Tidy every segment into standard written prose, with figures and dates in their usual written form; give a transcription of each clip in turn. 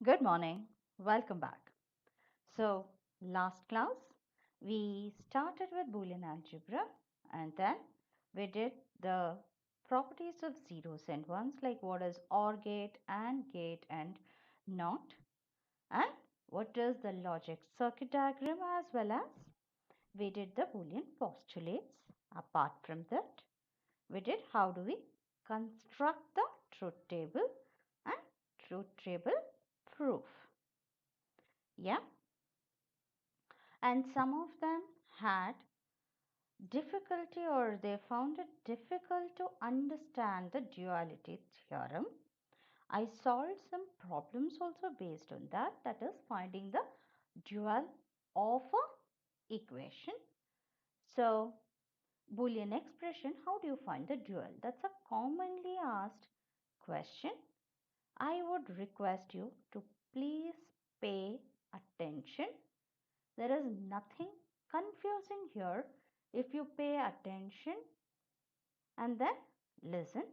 Good morning. Welcome back. So, last class we started with Boolean Algebra and then we did the properties of zeros and ones like what is OR gate and NOT, and what is the logic circuit diagram, as well as we did the Boolean postulates. Apart from that, we did how do we construct the truth table and truth table proof. Yeah, and some of them had difficulty or they found it difficult to understand the duality theorem. I solved some problems also based on that, that is finding the dual of a equation. So Boolean expression, how do you find the dual? That's a commonly asked question. I would request you to please pay attention. There is nothing confusing here if you pay attention and then listen.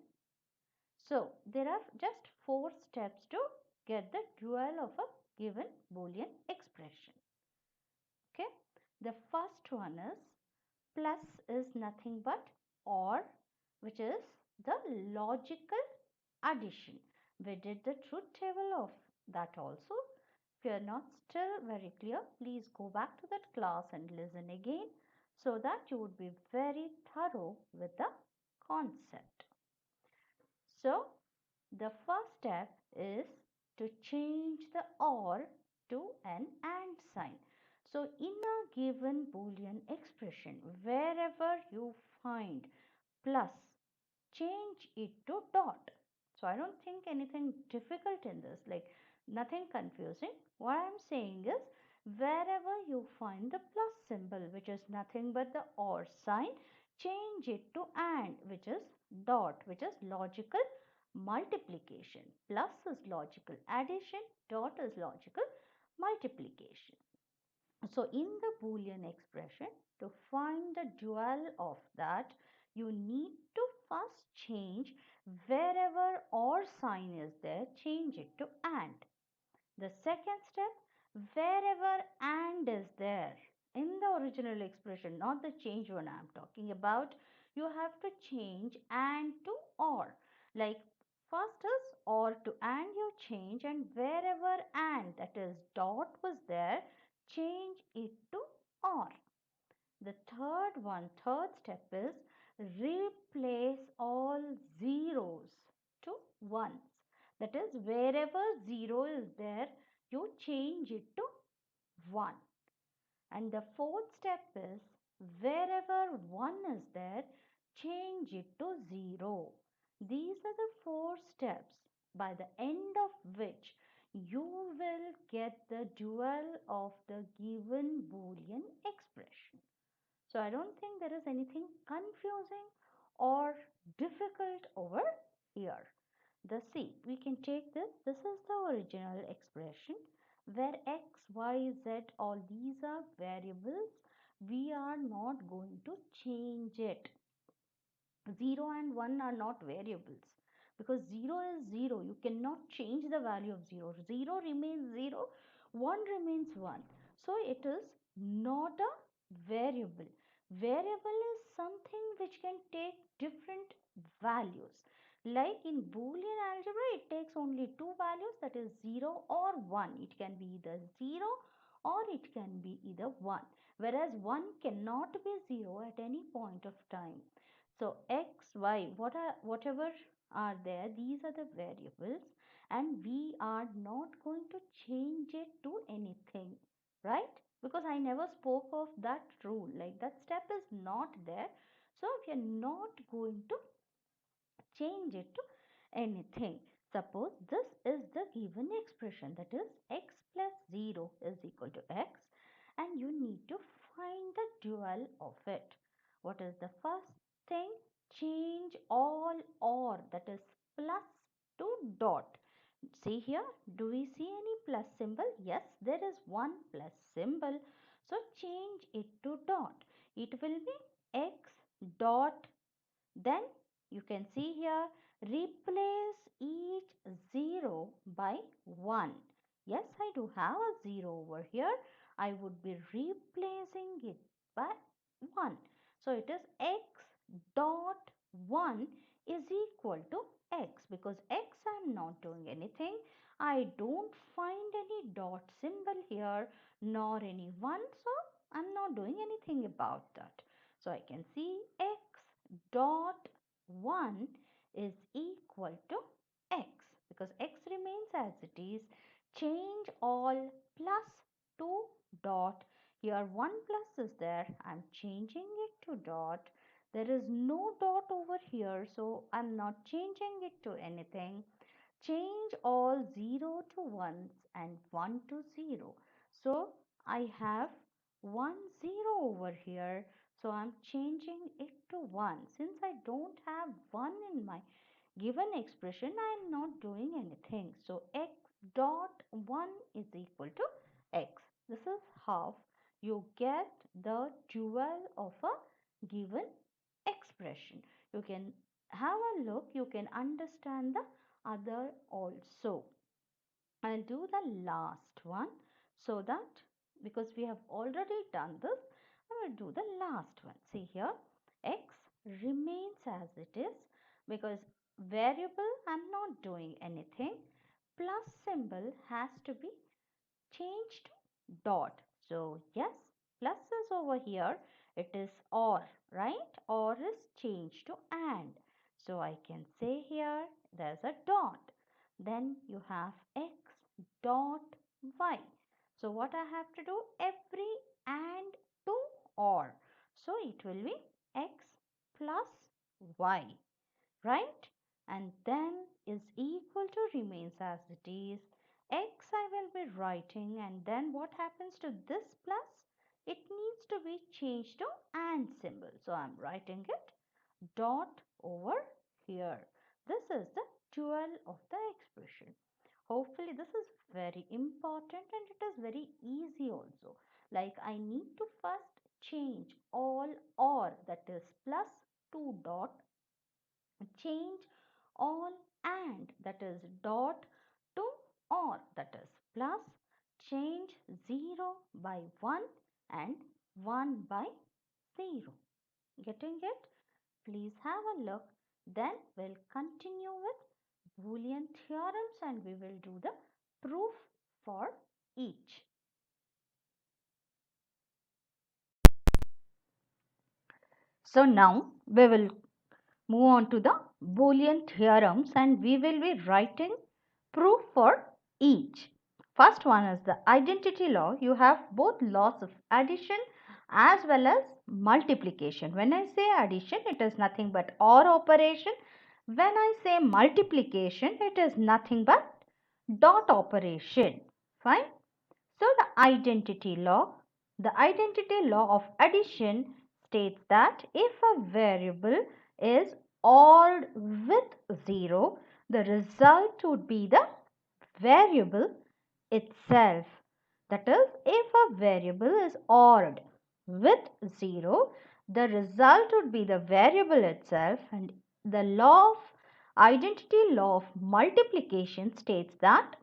So, there are just 4 steps to get the dual of a given Boolean expression. Okay, the first one is plus is nothing but or, which is the logical addition. We did the truth table of that also. If you are not still very clear, please go back to that class and listen again so that you would be very thorough with the concept. So, the first step is to change the or to an and sign. So, in a given Boolean expression, wherever you find plus, change it to dot. So, I don't think anything difficult in this, like nothing confusing. What I am saying is, wherever you find the plus symbol, which is nothing but the or sign, change it to and, which is dot, which is logical multiplication. Plus is logical addition, dot is logical multiplication. So in the Boolean expression, to find the dual of that, you need to first change wherever or sign is there, change it to and. The second step, wherever and is there in the original expression, not the change one I am talking about, you have to change and to or. Like first is or to and you change, and wherever and, that is dot, was there, change it to or. The third step is replace all zeros to ones. That is, wherever 0 is there, you change it to 1. And the fourth step is wherever 1 is there, change it to 0. These are the 4 steps by the end of which you will get the dual of the given Boolean expression. So I don't think there is anything confusing or difficult over here. The C, we can take this. This is the original expression where x, y, z, all these are variables. We are not going to change it. 0 and 1 are not variables because 0 is 0. You cannot change the value of 0. 0 remains 0, 1 remains 1. So it is not a variable. Variable is something which can take different values. Like in Boolean algebra, it takes only two values, that is 0 or 1. It can be either 0 or it can be either 1. Whereas 1 cannot be 0 at any point of time. So x, y, whatever are there, these are the variables, and we are not going to change it to anything, right? Because I never spoke of that rule, like that step is not there. So we are not going to change it to anything. Suppose this is the given expression, that is x plus 0 is equal to x, and you need to find the dual of it. What is the first thing? Change all or, that is plus to dot. See here, do we see any plus symbol? Yes, there is one plus symbol. So change it to dot. It will be x dot, then you can see here, replace each 0 by 1. Yes, I do have a 0 over here. I would be replacing it by 1. So it is x dot 1 is equal to x, because x I am not doing anything. I don't find any dot symbol here nor any 1, so I am not doing anything about that. So I can see x dot 1 is equal to x, because x remains as it is. Change all plus 2 dot. Here 1 plus is there. I'm changing it to dot. There is no dot over here, so I'm not changing it to anything. Change all 0 to 1s and 1 to 0. So I have 1 0 over here. So I'm changing it to 1. Since I don't have 1 in my given expression, I am not doing anything. So x dot 1 is equal to x. This is how you get the dual of a given expression. You can have a look, you can understand the other also. I'll do the last one, so that, because we have already done this, I will do the last one. See here, x remains as it is, because variable I'm not doing anything. Plus symbol has to be changed to dot. So yes, plus is over here. It is or, right? Or is changed to and. So I can say here there's a dot. Then you have x dot y. So what I have to do? Every and to or. So it will be x plus y, right? And then is equal to remains as it is. X I will be writing, and then what happens to this plus? It needs to be changed to and symbol. So I'm writing it dot over here. This is the dual of the expression. Hopefully this is very important, and it is very easy also. Like I need to first change all or, that is plus 2 dot, change all and, that is dot, to or, that is plus, change 0 by 1 and 1 by 0. Getting it? Please have a look. Then we'll continue with Boolean theorems, and we will do the proof for each. So now we will move on to the Boolean theorems, and we will be writing proof for each. First one is the identity law. You have both laws of addition as well as multiplication. When I say addition, it is nothing but OR operation. When I say multiplication, it is nothing but dot operation. Fine. So the identity law of addition states that if a variable is ORed with 0, the result would be the variable itself. That is, if a variable is ORed with 0, the result would be the variable itself. And the identity law of multiplication states that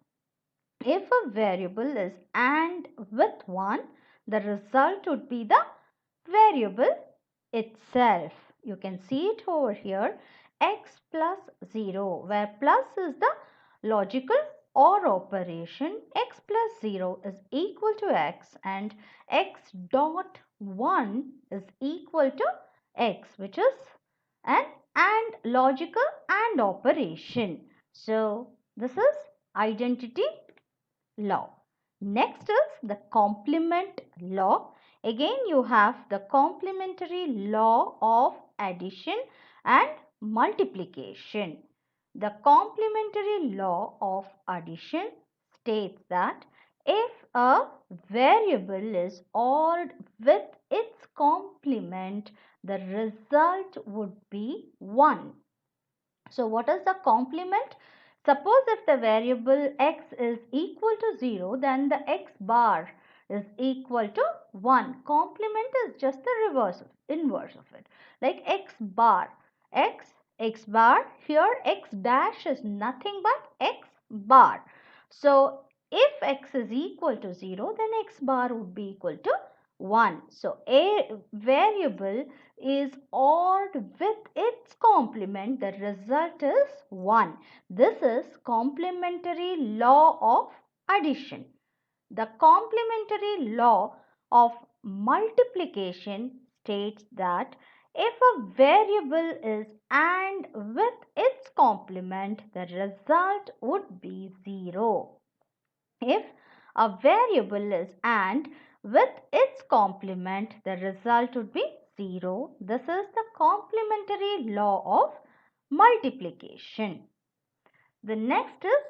if a variable is AND with 1, the result would be the variable itself. You can see it over here, x plus 0, where plus is the logical OR operation. X plus 0 is equal to x, and x dot 1 is equal to x, which is an AND logical AND operation. So this is identity law. Next is the complement law. Again, you have the complementary law of addition and multiplication. The complementary law of addition states that if a variable is ORed with its complement, the result would be 1. So what is the complement? Suppose if the variable x is equal to 0, then the x bar is equal to 1. Complement is just the inverse of it. Like x bar, x bar, here x dash is nothing but x bar. So if x is equal to 0, then x bar would be equal to 1. So, a variable is odd with its complement. The result is 1. This is complementary law of addition. The complementary law of multiplication states that if a variable is AND with its complement, the result would be 0. If a variable is AND with its complement, the result would be 0. This is the complementary law of multiplication. The next is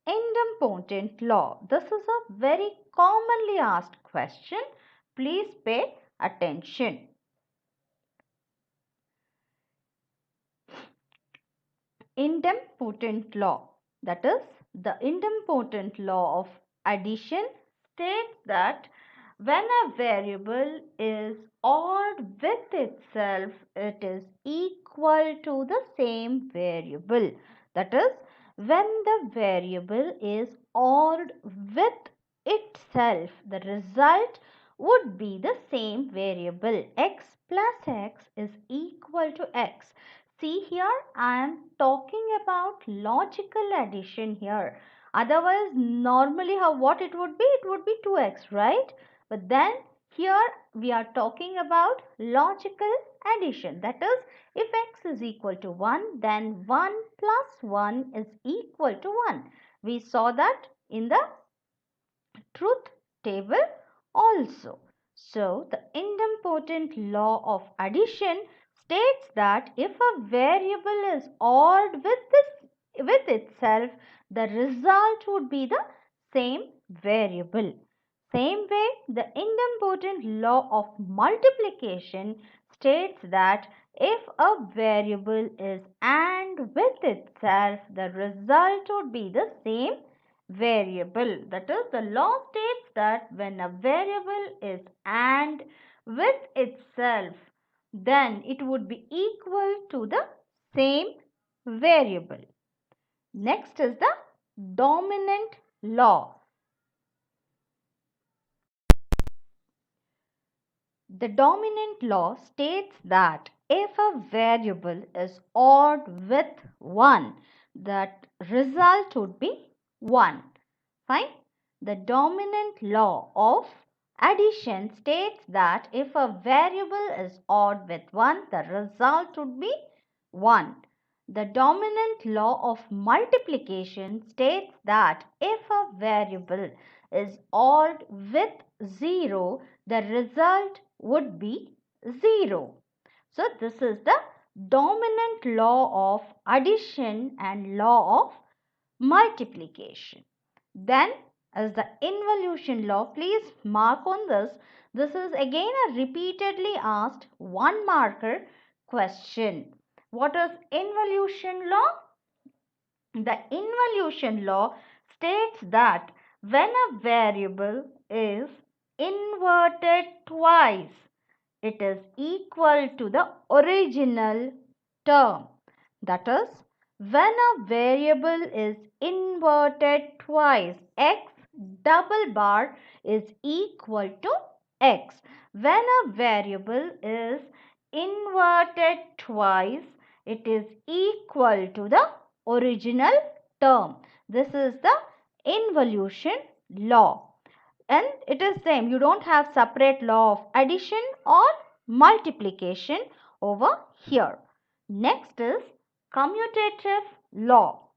idempotent law. This is a very commonly asked question. Please pay attention. Idempotent law, that is the idempotent law of addition, states that when a variable is odd with itself, it is equal to the same variable. That is, when the variable is odd with itself, the result would be the same variable. X plus x is equal to x. See here, I am talking about logical addition here. Otherwise, normally what it would be? It would be 2x, right? But then here we are talking about logical addition. That is, if x is equal to 1, then 1 plus 1 is equal to 1. We saw that in the truth table also. So, the idempotent law of addition states that if a variable is odd with itself, the result would be the same variable. Same way, the idempotent law of multiplication states that if a variable is AND with itself, the result would be the same variable. That is, the law states that when a variable is AND with itself, then it would be equal to the same variable. Next is the dominant law. The dominant law states that if a variable is odd with 1, that result would be 1. Fine. The dominant law of addition states that if a variable is odd with 1, the result would be 1. The dominant law of multiplication states that if a variable is odd with 0, the result would be 0. So, this is the dominant law of addition and law of multiplication. Then, as the involution law, please mark on this. This is again a repeatedly asked 1 marker question. What is involution law? The involution law states that when a variable is inverted twice, it is equal to the original term. That is, when a variable is inverted twice, x double bar is equal to x. When a variable is inverted twice, it is equal to the original term. This is the involution law. And it is same. You don't have separate law of addition or multiplication over here. Next is commutative law.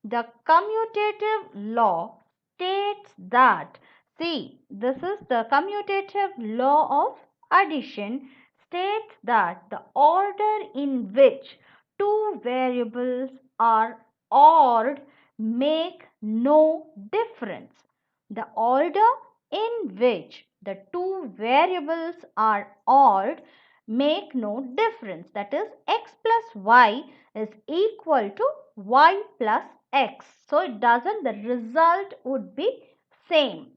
The commutative law states that, see, this is the commutative law of addition, states that the order in which two variables are odd make no difference. The order in which the two variables are odd make no difference. That is, x plus y is equal to y plus x. So, it doesn't, the result would be same.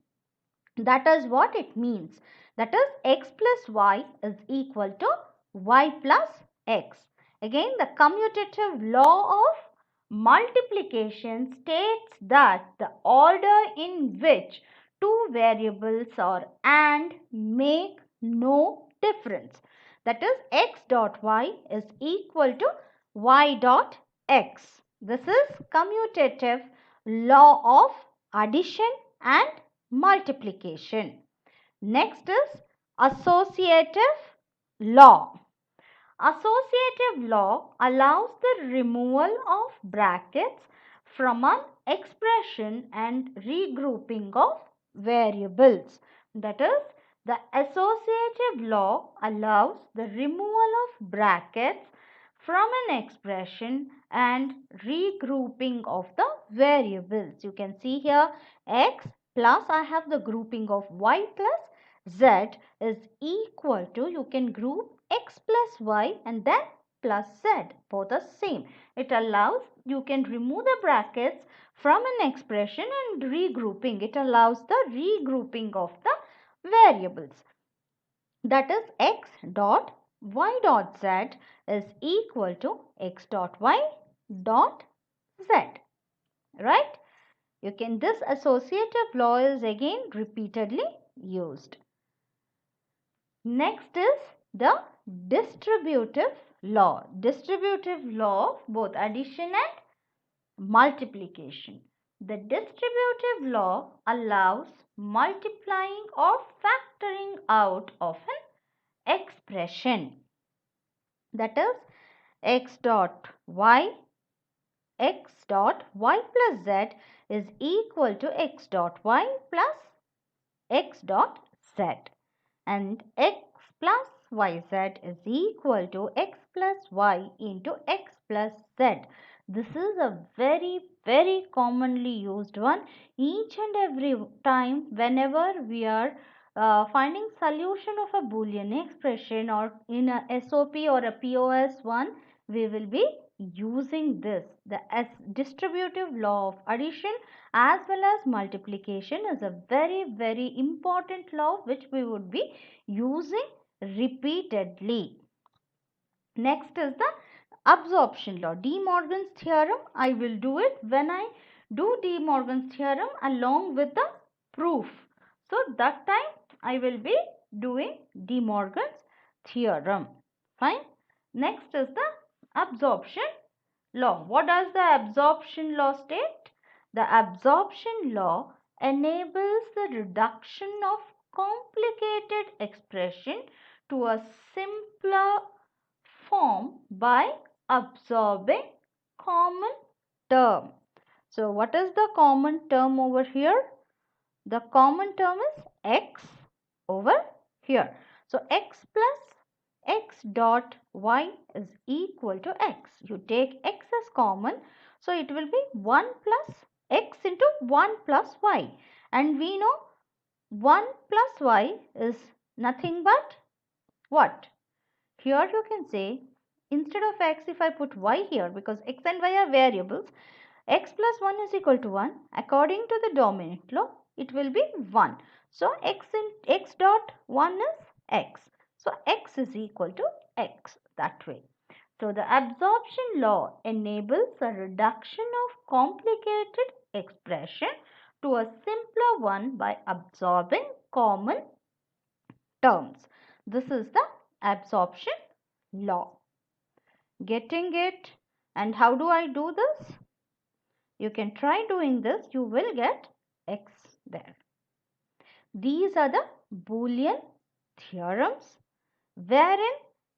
That is what it means. That is, x plus y is equal to y plus x. Again, the commutative law of Multiplication states that the order in which two variables are and make no difference. That is, x dot y is equal to y dot x. This is commutative law of addition and multiplication. Next is associative law. Associative law allows the removal of brackets from an expression and regrouping of variables. That is, the associative law allows the removal of brackets from an expression and regrouping of the variables. You can see here x plus I have the grouping of y plus z is equal to, you can group x plus y and then plus z, both are same. It allows, you can remove the brackets from an expression and regrouping. It allows the regrouping of the variables. That is, x dot y dot z is equal to x dot y dot z, right? You can, this associative law is again repeatedly used. Next is the distributive law. Distributive law of both addition and multiplication. The distributive law allows multiplying or factoring out of an expression. That is, x dot y plus z is equal to x dot y plus x dot z, and x plus yz is equal to x plus y into x plus z. This is a very commonly used one. Each and every time whenever we are finding solution of a Boolean expression or in a SOP or a POS one, we will be using this. The distributive law of addition as well as multiplication is a very important law which we would be using repeatedly. Next is the absorption law, De Morgan's theorem. I will do it when I do De Morgan's theorem along with the proof. So that time I will be doing De Morgan's theorem. Fine. Next is the absorption law. What does the absorption law state? The absorption law enables the reduction of complicated expression to a simpler form by absorbing common term. So what is the common term over here? The common term is x over here. So x plus x dot y is equal to x. You take x as common, so it will be 1 plus x into 1 plus y, and we know 1 plus y is nothing but what? Here you can say, instead of x, if I put y here, because x and y are variables, x plus 1 is equal to 1. According to the dominant law, it will be 1. So x dot 1 is x. So x is equal to x that way. So the absorption law enables a reduction of complicated expression to a simpler one by absorbing common terms. This is the absorption law. Getting it? And how do I do this? You can try doing this. You will get x there. These are the Boolean theorems wherein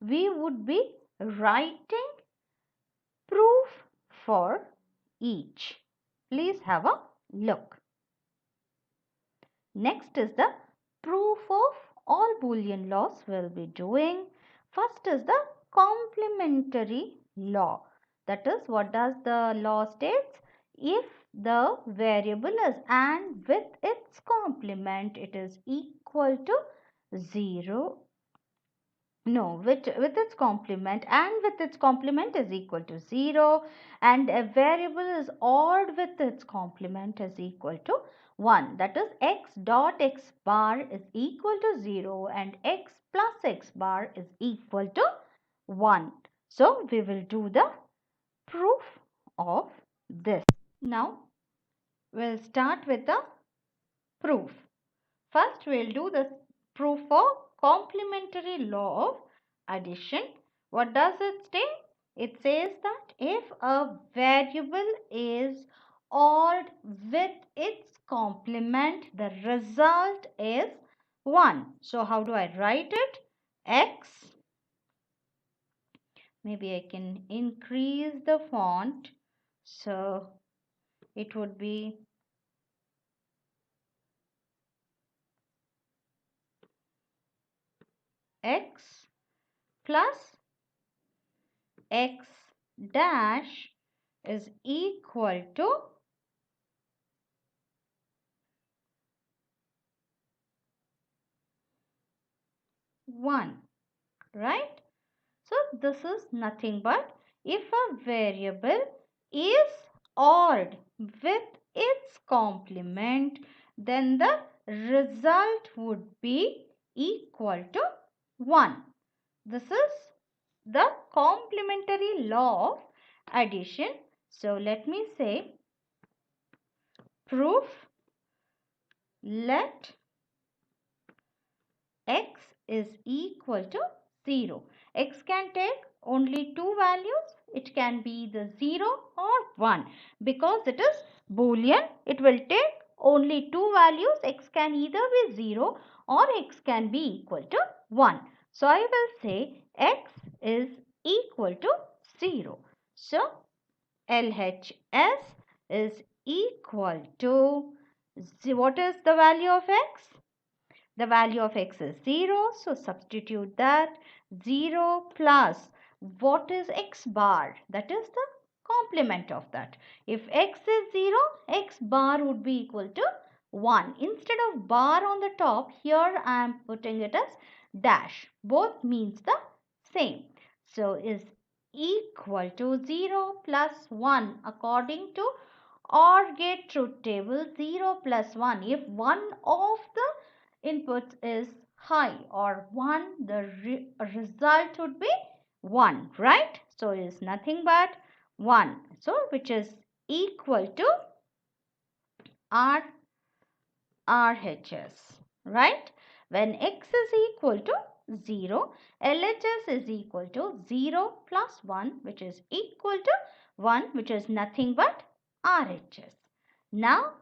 we would be writing proof for each. Please have a look. Next is the proof of all Boolean laws we'll be doing. First is the complementary law. That is, what does the law states? If the variable is and with its complement, it is equal to 0. No, with its complement and with its complement is equal to 0, and a variable is odd with its complement is equal to 1. That is, x dot x bar is equal to 0 and x plus x bar is equal to 1. So we will do the proof of this. Now we'll start with the proof. First we'll do the proof for complementary law of addition. What does it say? It says that if a variable is odd with its complement, the result is 1. So how do I write it? X, maybe I can increase the font, so it would be X plus X dash is equal to 1, right? So this is nothing but if a variable is odd with its complement, then the result would be equal to 1. This is the complementary law of addition. So let me say proof, let x is equal to 0. X can take only two values. It can be the 0 or 1. Because it is Boolean, it will take only two values. X can either be 0 or x can be equal to 1. So I will say x is equal to 0. So LHS is equal to, what is the value of x? The value of x is 0. So substitute that. 0 plus what is x bar? That is the complement of that. If x is 0, x bar would be equal to 1. Instead of bar on the top, here I am putting it as dash. Both means the same. So is equal to 0 plus 1 according to OR gate truth table. 0 plus 1. If one of the inputs is high or 1, the result would be 1, right? So it is nothing but 1. So which is equal to RHS, right? When x is equal to 0, LHS is equal to 0 plus 1, which is equal to 1, which is nothing but RHS. Now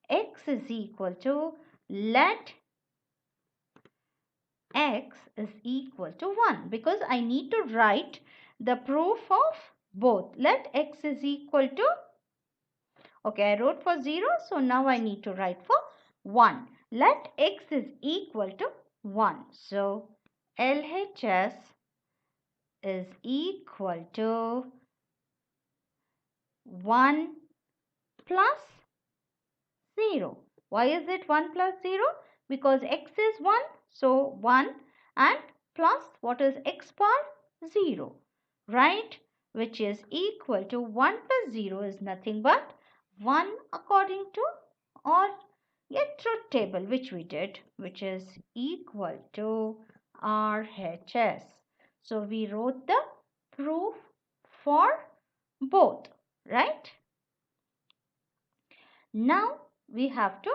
x is equal to, let x is equal to 1, because I need to write the proof of both. Let x is equal to, okay, I wrote for 0, so now I need to write for 1. Let x is equal to 1. So LHS is equal to 1 plus 0. Why is it 1 plus 0? Because x is 1, so 1 and plus what is x bar? 0, right? Which is equal to 1 plus 0 is nothing but 1 according to or get truth table, which we did, which is equal to RHS. So we wrote the proof for both, right? Now we have to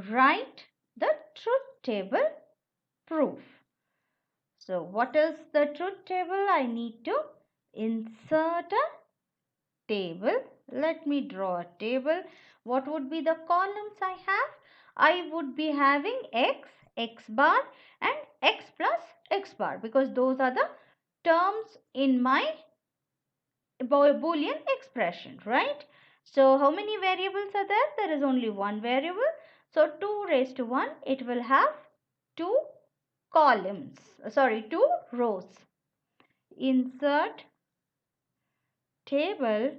write the truth table proof. So what is the truth table? I need to insert a table. Let me draw a table. What would be the columns I have? I would be having x, x bar and x plus x bar, because those are the terms in my Boolean expression, right? So how many variables are there? There is only one variable. So 2 raised to 1, it will have 2 columns, sorry, 2 rows. Insert table.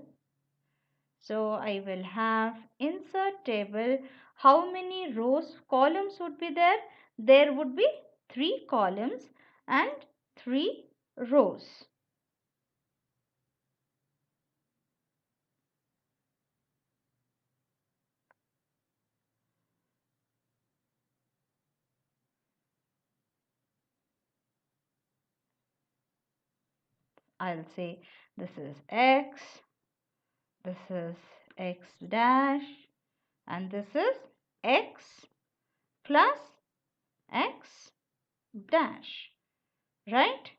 So I will have insert table. How many rows, columns would be there? There would be 3 columns and 3 rows. I'll say this is x, This is x dash and this is x plus x dash, right?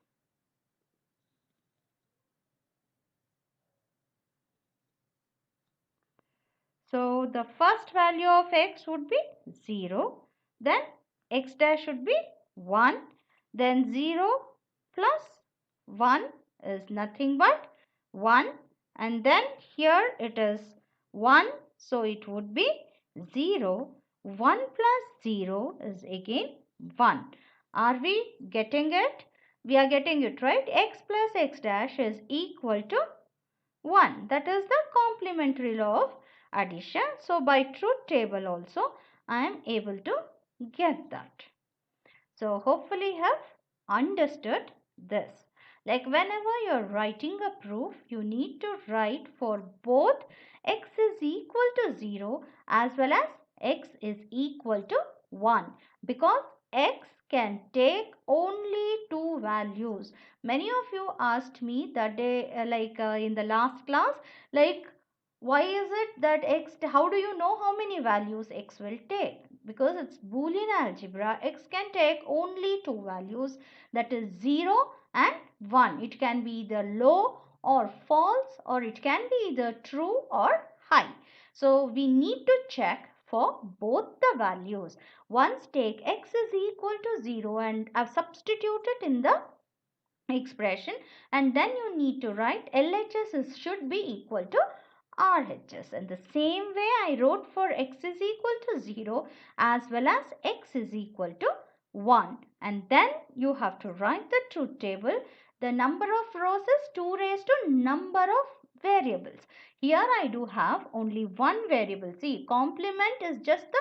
So the first value of x would be 0, then x dash should be 1, then 0 plus 1 is nothing but 1, and then here it is 1, so it would be 0. 1 plus 0 is again 1. Are we getting it? We are getting it, right? X plus x dash is equal to 1. That is the complementary law of addition. So by truth table also I am able to get that. So hopefully you have understood this. Like whenever you are writing a proof, you need to write for both x is equal to 0 as well as x is equal to 1, because x can take only two values. Many of you asked me that day, in the last class, like why is it that x, how do you know how many values x will take? Because it's Boolean algebra, x can take only two values, that is 0 and 1. It can be either low or false, or it can be either true or high. So we need to check for both the values. Once take x is equal to 0 and I've substituted in the expression, and then you need to write LHS should be equal to RHS. And the same way I wrote for x is equal to 0 as well as x is equal to 1. And then you have to write the truth table. The number of rows is 2 raised to number of variables. Here I do have only one variable. See, complement is just the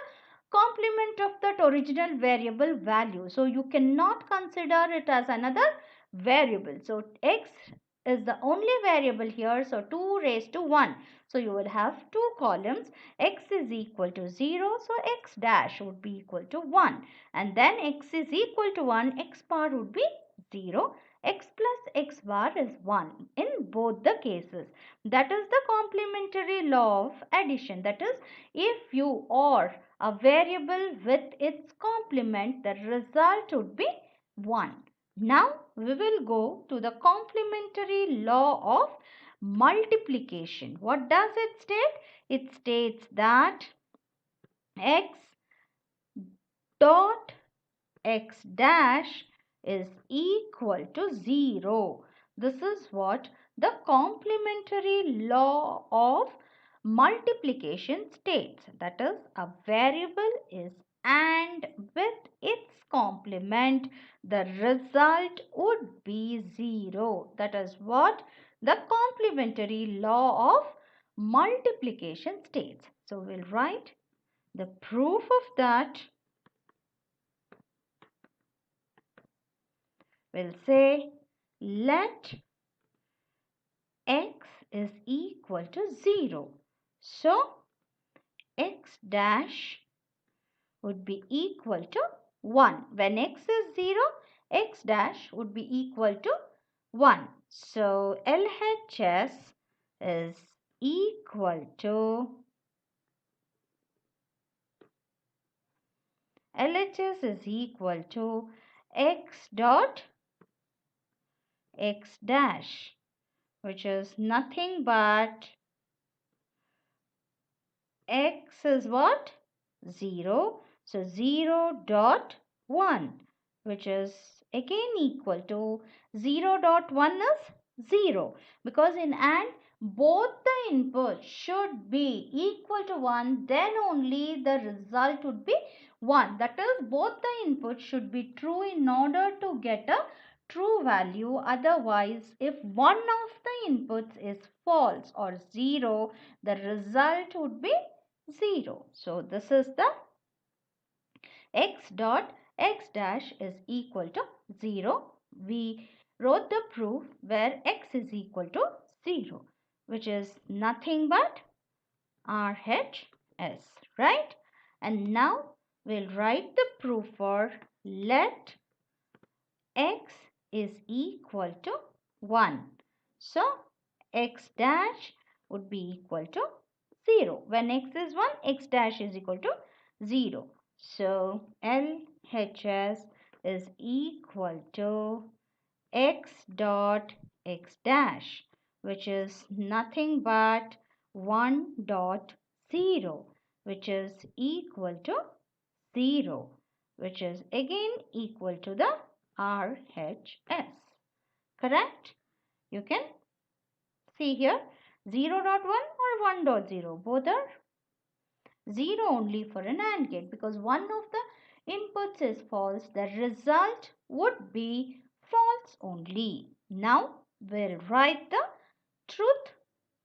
complement of that original variable value. So you cannot consider it as another variable. So x is the only variable here. So 2 raised to 1. So you will have two columns. X is equal to 0. So x dash would be equal to 1. And then x is equal to 1. X bar would be 0. X plus x bar is 1 in both the cases. That is the complementary law of addition. That is, if you or a variable with its complement, the result would be 1. Now we will go to the complementary law of multiplication. What does it state? It states that x dot x dash is equal to 0. This is what the complementary law of multiplication states. That is, a variable is and with its complement, the result would be 0. That is what the complementary law of multiplication states. So we'll write the proof of that. We'll say let x is equal to 0. So x dash would be equal to 1. When x is 0, x dash would be equal to 1. So LHS is equal to x dot x dash, which is nothing but x is what? 0. So 0 dot 1, which is again equal to 0 dot 1 is 0. Because in AND, both the inputs should be equal to 1, then only the result would be 1. That is, both the inputs should be true in order to get a true value. Otherwise, if one of the inputs is false or 0, the result would be 0. So this is the x dot x dash is equal to 0. We wrote the proof where x is equal to 0, which is nothing but RHS, right? And now we'll write the proof for let x is equal to 1. So x dash would be equal to 0. When x is 1, x dash is equal to 0. So LHS is equal to x dot x dash, which is nothing but 1 dot 0, which is equal to 0, which is again equal to the RHS. Correct? You can see here 0 dot 1 or 1 dot 0. Both are 0 only for an AND gate, because one of the inputs is false. The result would be false only. Now we'll write the truth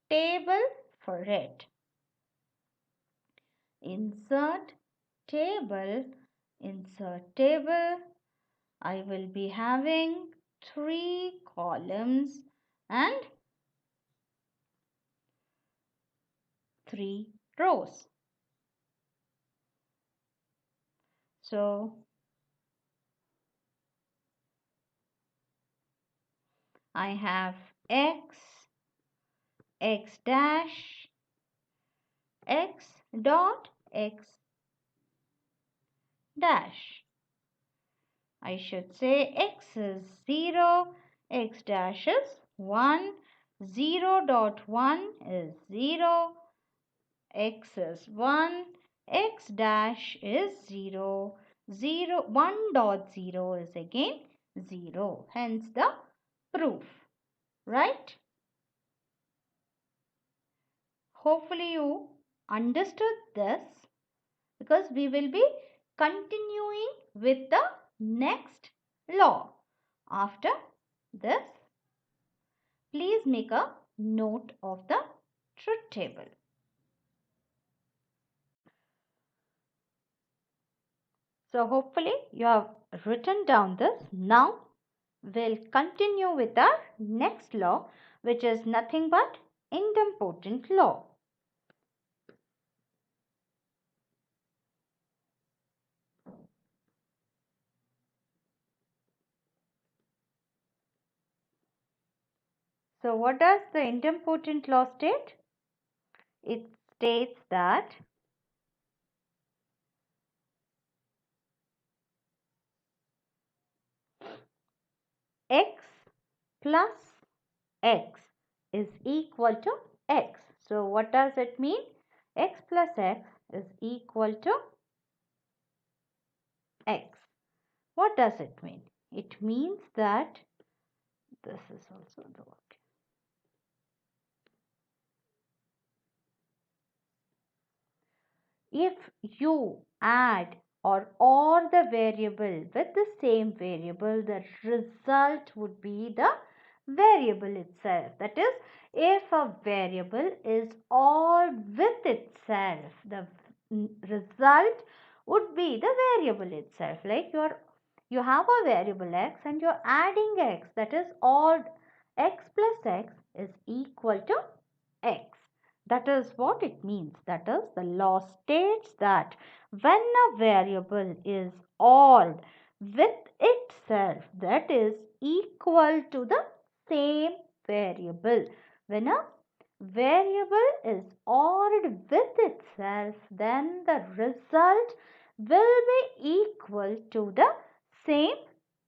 table for it. Insert table. Insert table. I will be having 3 columns and 3 rows. So I have x, x dash, x dot x dash. I should say x is 0, x dash is 1, 0 dot 1 is 0, x is 1, x dash is 0, 0, 1 dot 0 is again 0. Hence the proof, right? Hopefully you understood this, because we will be continuing with the next law. After this, please make a note of the truth table. So hopefully you have written down this. Now we'll continue with our next law, which is nothing but idempotent law. So what does the idempotent law state? It states that x plus x is equal to x. So what does it mean? X plus x is equal to x. What does it mean? It means that this is also the work. If you add or the variable with the same variable, the result would be the variable itself. That is, if a variable is or with itself, the result would be the variable itself. Like you have a variable x and you're adding x, that is or x plus x is equal to x. That is what it means. That is, the law states that when a variable is ORed with itself, that is equal to the same variable. When a variable is ORed with itself, then the result will be equal to the same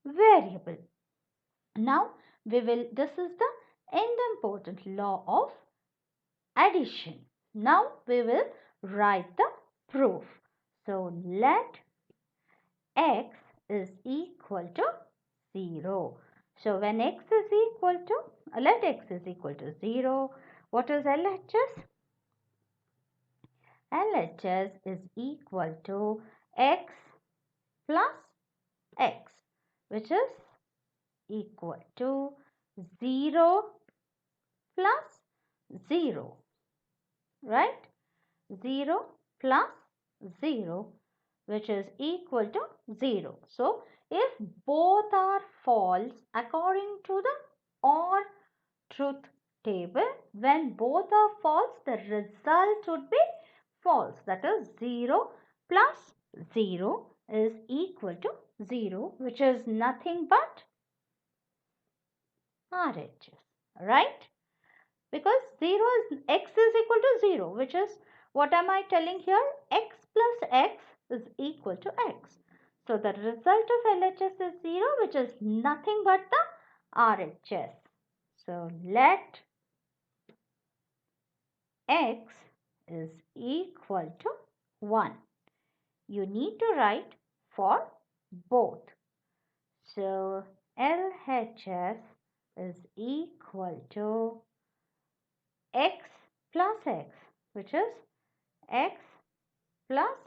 variable. Now, this is the idempotent law of addition. Now we will write the proof. So let x is equal to 0. So when x is equal to, let x is equal to 0. What is LHS? LHS is equal to x plus x, which is equal to 0 plus 0, right? 0 plus 0, which is equal to 0. So, if both are false according to the OR truth table, when both are false, the result would be false. That is 0 plus 0 is equal to 0, which is nothing but RHS, right? because x is equal to 0, which is, what am I telling here? X plus x is equal to x. So the result of LHS is 0, which is nothing but the RHS. So let x is equal to 1. You need to write for both. So LHS is equal to x plus x, which is x plus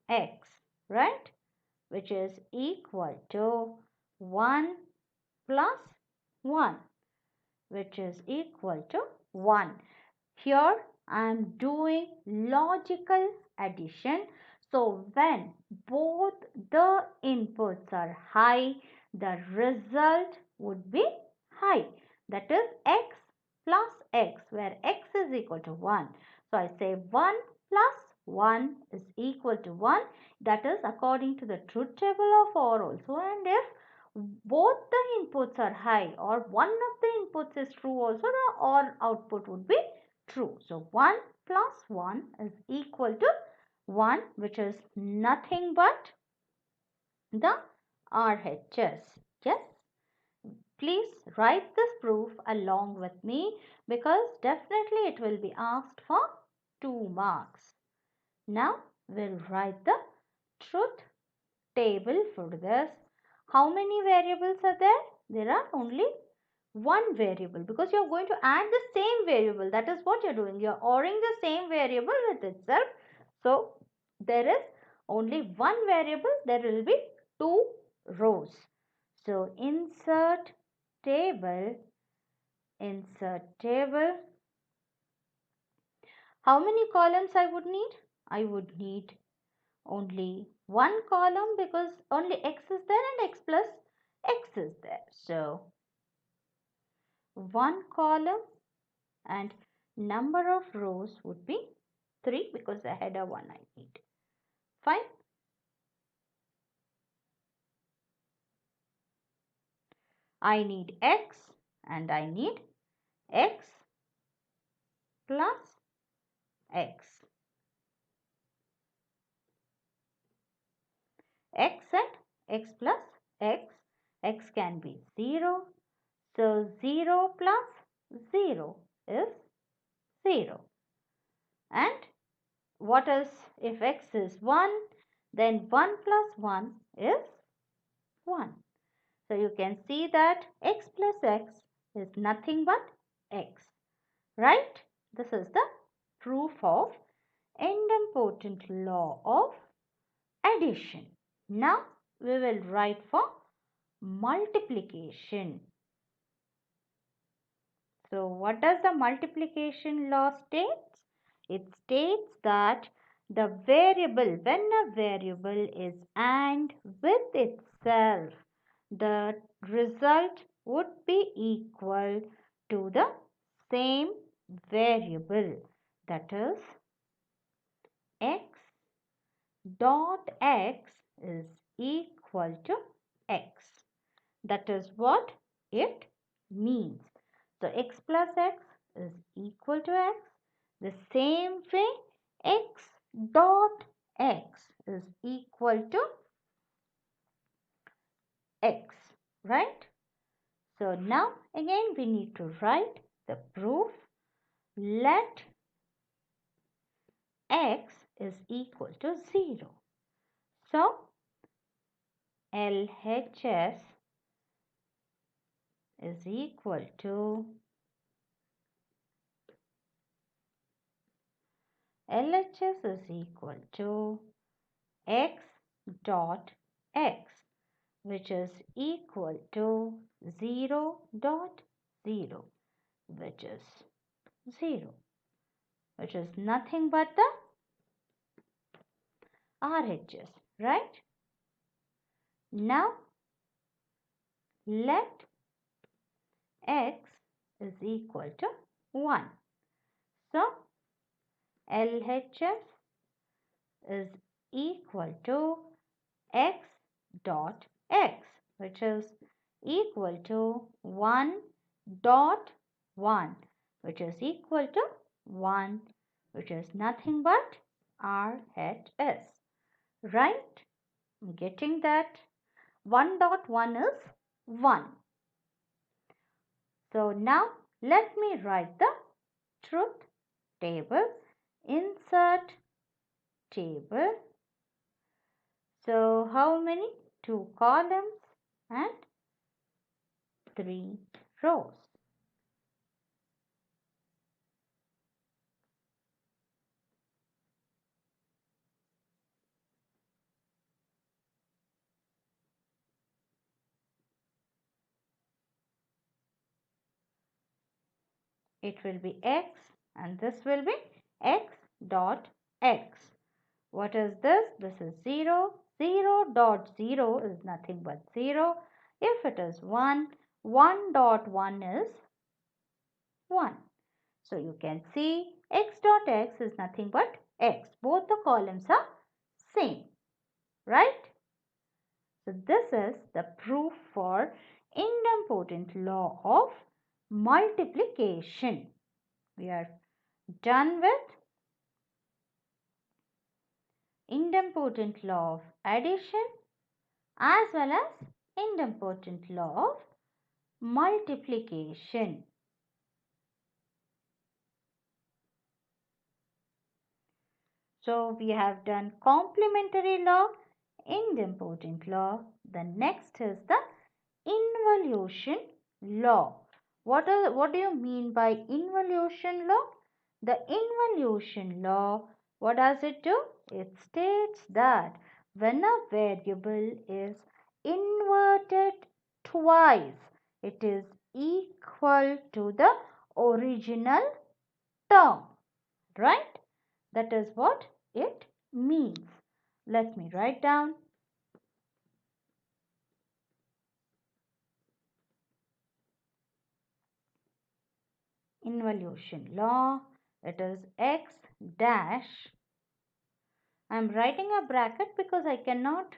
x, right? Which is equal to 1 plus 1, which is equal to 1. Here I am doing logical addition. So when both the inputs are high, the result would be high. That is x plus x, where x is equal to 1. So I say 1 plus 1 is equal to 1. That is according to the truth table of OR also. And if both the inputs are high or one of the inputs is true also, the OR output would be true. So 1 plus 1 is equal to 1, which is nothing but the RHS. Yes, please write this proof along with me, because definitely it will be asked for 2 marks. Now we'll write the truth table for this. How many variables are there? There are only one variable, because you're going to add the same variable. That is what you're doing. You're ORing the same variable with itself. So there is only one variable. There will be 2 rows. So insert table. How many columns I would need? I would need only one column, because only x is there and x plus x is there. So one column, and number of rows would be 3, because the header one I need. Fine. I need x and I need x plus x. X and x plus x. X can be 0. So 0 plus 0 is 0. And what is, if x is 1, then 1 plus 1 is 1. So you can see that x plus x is nothing but x, right? This is the proof of idempotent law of addition. Now we will write for multiplication. So what does the multiplication law state? It states that the variable, when a variable is AND with itself, the result would be equal to the same variable. That is, x dot x is equal to x. That is what it means. So x plus x is equal to x. The same way, x dot x is equal to x, right? So now again we need to write the proof. Let x is equal to 0. So LHS is equal to x dot x, which is equal to 0 dot 0, which is 0, which is nothing but the RHS, right? Now let x is equal to 1. So LHS is equal to x dot x, which is equal to 1 dot 1. which is equal to 1, which is nothing but R hat S. Right? Getting that? 1 dot 1 is 1. So now let me write the truth table. Insert table. So how many? 2 columns and 3 rows. It will be x and this will be x dot x. What is this? This is 0. 0 dot 0 is nothing but 0. If it is 1, 1 dot 1 is 1. So you can see x dot x is nothing but x. Both the columns are same. Right? So this is the proof for idempotent law of multiplication. We are done with idempotent law of addition as well as idempotent law of multiplication. So we have done complementary law, idempotent law. The next is the involution law. What do you mean by involution law? The involution law, what does it do? It states that when a variable is inverted twice, it is equal to the original term, right? That is what it means. Let me write down. Involution law. It is x dash. I am writing a bracket because I cannot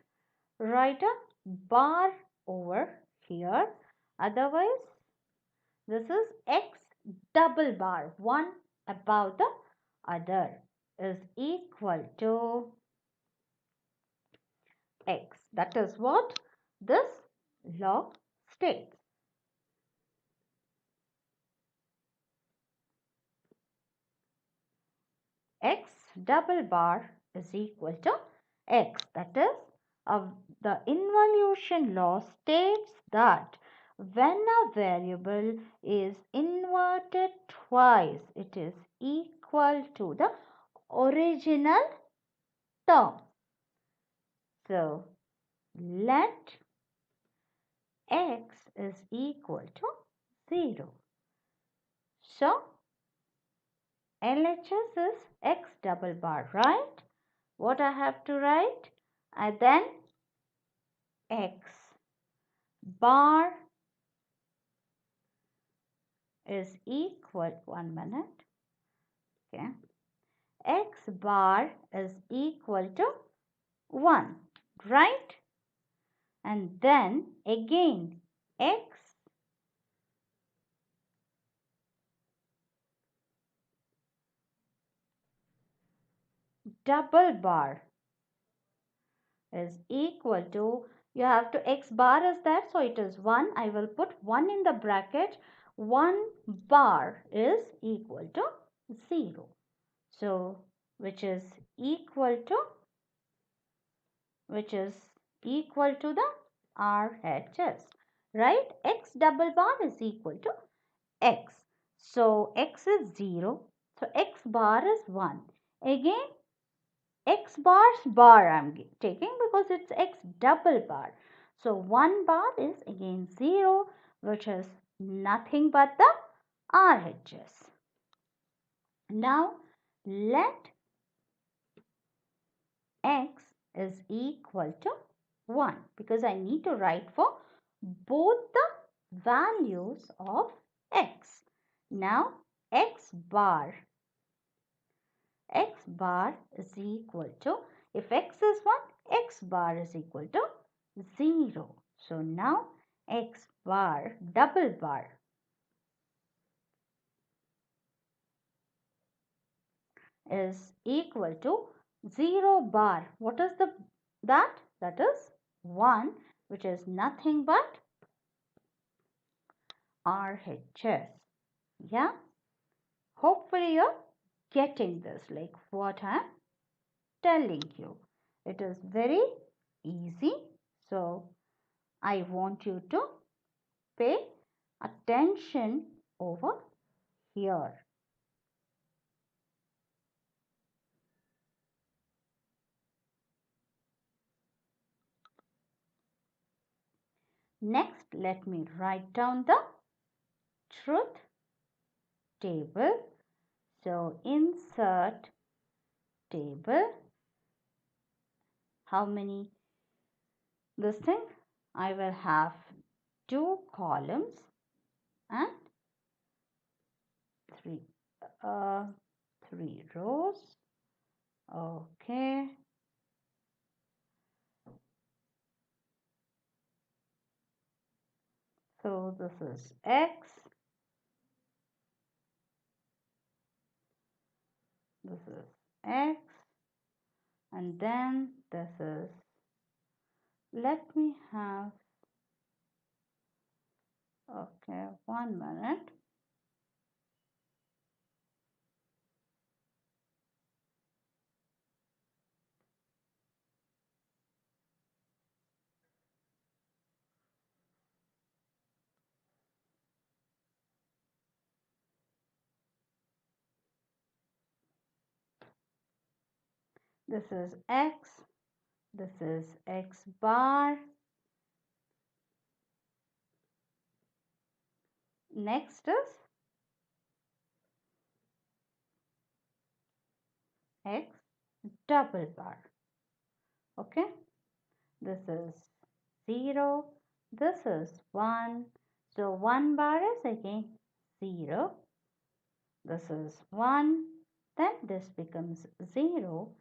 write a bar over here. Otherwise, this is x double bar, one above the other, is equal to x. That is what this law states. X double bar is equal to x. That is, the involution law states that when a variable is inverted twice, it is equal to the original term. So, let x is equal to 0. So, LHS is x double bar, right? What I have to write? And then x bar is equal, 1 minute, okay, x bar is equal to 1, right? And then again x double bar is equal to, you have to, x bar is that, so it is 1. I will put 1 in the bracket. 1 bar is equal to 0. So, which is equal to the RHS, right? X double bar is equal to x. So, x is 0. So, x bar is 1. Again, x bar's bar I am taking because it's x double bar. So, 1 bar is again 0, which is nothing but the RHS. Now, let x is equal to 1 because I need to write for both the values of x. Now, x bar is equal to, if x is 1, x bar is equal to 0. So, now x bar double bar is equal to 0 bar. What is that? That is 1, which is nothing but RHS. Yeah? Hopefully you're getting this, like what I'm telling you. It is very easy. So I want you to pay attention over here. Next, let me write down the truth table. So insert table. How many? This thing, I will have 2 columns and 3 uh, 3 rows. Okay. So this is X. This is X. And then this is, let me have, okay, 1 minute. This is X. This is X bar. Next is X double bar. Okay. This is 0. This is 1. So 1 bar is again 0. This is 1. Then this becomes 0.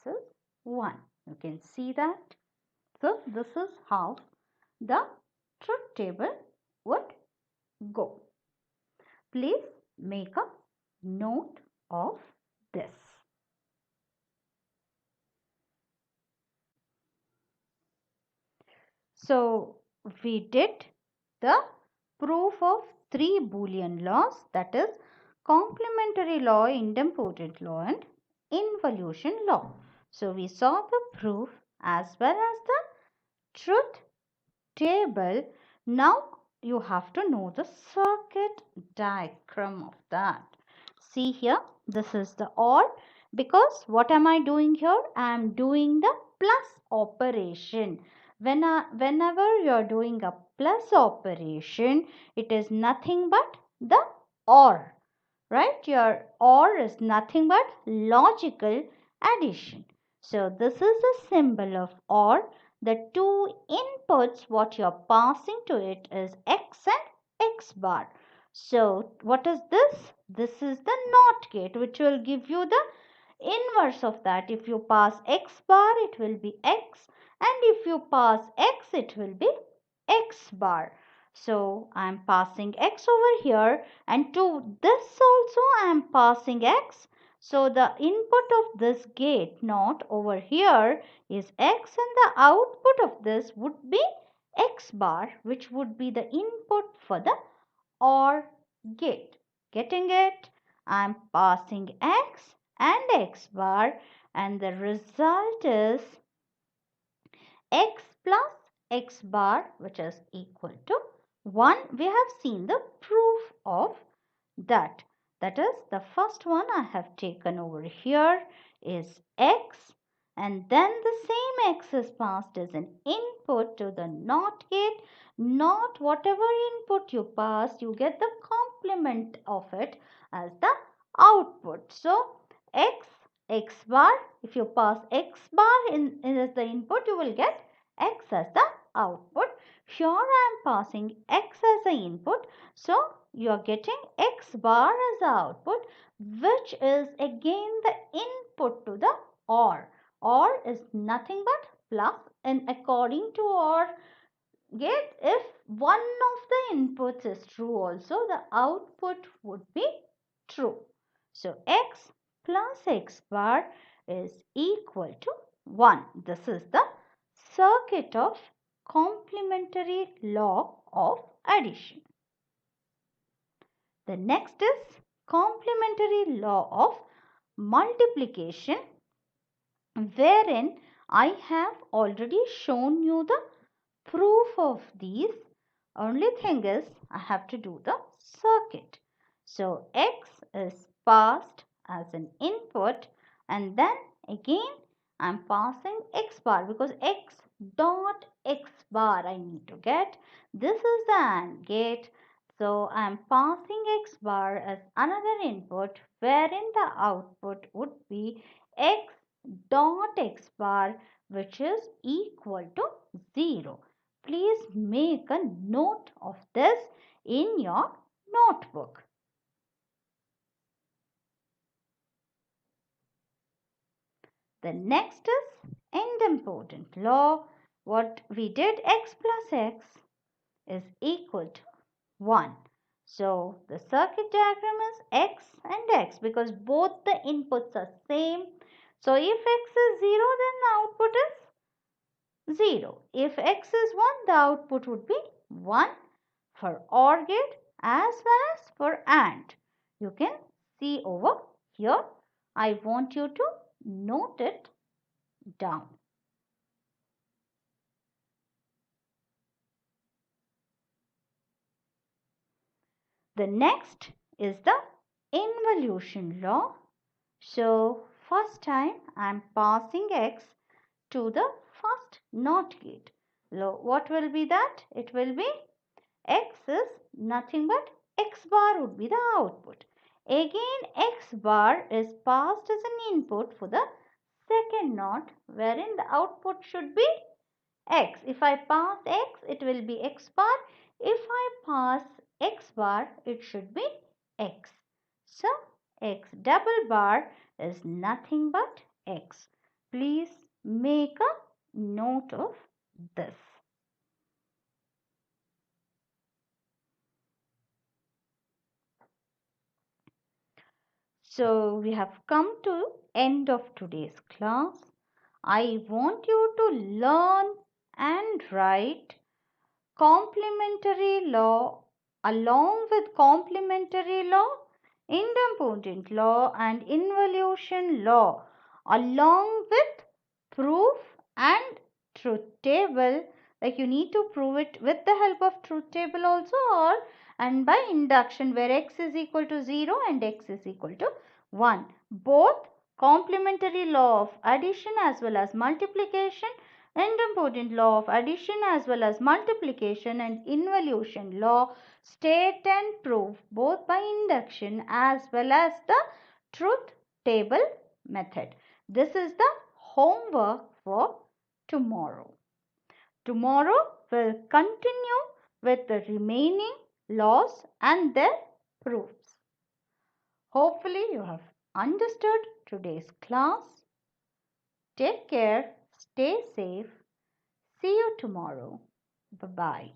This is 1. You can see that. So this is how the truth table would go. Please make a note of this. So we did the proof of 3 Boolean laws, that is complementary law, idempotent law and involution law. So we saw the proof as well as the truth table. Now you have to know the circuit diagram of that. See here, this is the OR, because what am I doing here? I am doing the plus operation. Whenever you are doing a plus operation, it is nothing but the OR, right? Your OR is nothing but logical addition. So this is the symbol of OR. The two inputs what you're passing to it is X and X bar. So what is this? This is the NOT gate, which will give you the inverse of that. If you pass X bar, it will be X, and if you pass X, it will be X bar. So I am passing X over here, and to this also I am passing X. So the input of this gate NOT over here is X, and the output of this would be X bar, which would be the input for the OR gate. Getting it? I am passing X and X bar, and the result is X plus X bar, which is equal to 1. We have seen the proof of that. That is, the first one I have taken over here is X, and then the same X is passed as an input to the NOT gate. NOT, whatever input you pass, you get the complement of it as the output. So X bar, if you pass X bar in as the input, you will get X as the output. Here I am passing X as the input, so you are getting X bar as the output, which is again the input to the OR. OR is nothing but plus, and according to OR gate, if one of the inputs is true also, the output would be true. So X plus x bar is equal to 1. This is the circuit of complementary law of addition. The next is complementary law of multiplication, wherein I have already shown you the proof of these. Only thing is I have to do the circuit. So x is passed as an input, and then again I am passing x bar, because x dot x bar I need to get. This is the AND gate. So I am passing x bar as another input, wherein the output would be x dot x bar, which is equal to 0. Please make a note of this in your notebook. The next is idempotent law. What we did, x plus x is equal to 1. So the circuit diagram is x and x, because both the inputs are same. So if x is 0, then the output is 0. If x is 1, the output would be 1 for OR gate as well as for AND. You can see over here. I want you to note it down. The next is the involution law. So first time I am passing x to the first NOT gate. So what will be that? It will be x is nothing but x bar would be the output. Again x bar is passed as an input for the second NOT, wherein the output should be x. If I pass x, it will be x bar. If I pass x bar, it should be x. So x double bar is nothing but x. Please make a note of this. So we have come to end of today's class. I want you to learn and write complementary law along with complementary law, idempotent law and involution law, along with proof and truth table. Like you need to prove it with the help of truth table also, or and by induction, where x is equal to 0 and x is equal to 1. Both complementary law of addition as well as multiplication, idempotent law of addition as well as multiplication, and involution law state and prove both by induction as well as the truth table method. This is the homework for tomorrow. Tomorrow we'll continue with the remaining laws and their proofs. Hopefully you have understood today's class. Take care, stay safe. See you tomorrow. Bye-bye.